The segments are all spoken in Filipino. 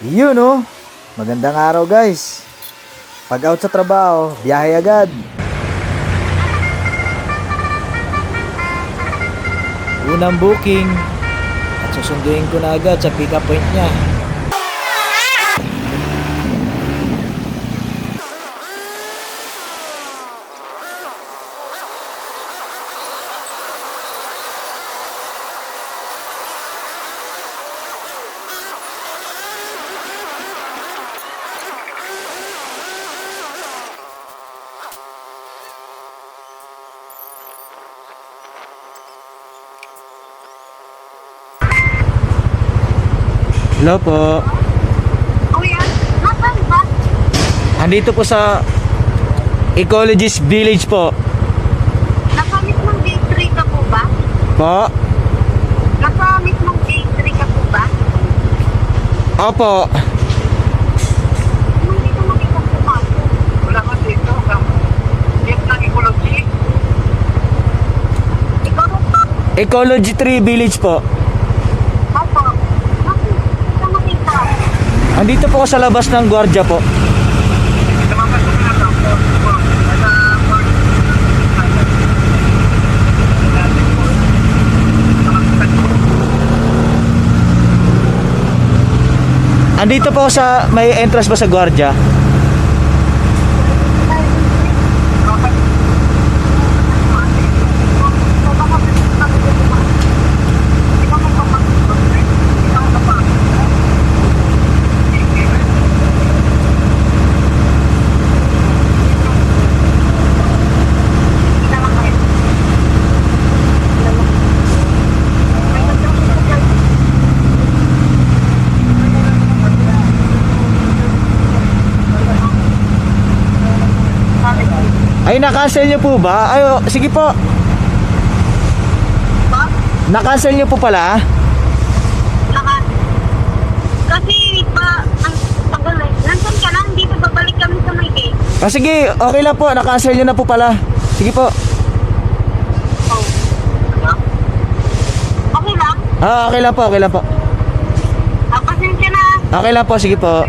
Yun oh. Magandang araw guys. Pag out sa trabaho, biyahe agad. Unang booking. At susunduin ko na agad sa pick-up point niya. Hello po. Kuya, nasaan ba? Andito po sa Ecologist Village po. Nasa mismong gate 3 ka po ba? Po? Nasa mismong gate 3 ka po ba? Opo. Hindi ko makita po pa. Wala ka dito. Yes ng ecology. Ikaw po? Ecology 3 Village po. Opo. Hindi ko makita. Andito po ako sa labas ng gwardiya po. Andito po ako sa may entrance pa sa gwardiya. Ay, na-cancel niyo po ba? Ay, sige po. Na-cancel niyo po pala? Kasi pa, ang tagal eh. Nandun ka lang, dito babalik kami sa may gate. Ah, sige, okay lang po. Na-cancel niyo na po pala. Sige po. Oh. Okay lang? Ah, okay lang po, okay lang po. Pasensya na. Okay lang po, sige po.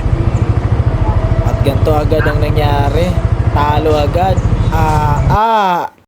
At ganito agad ang nangyari. Talo agad.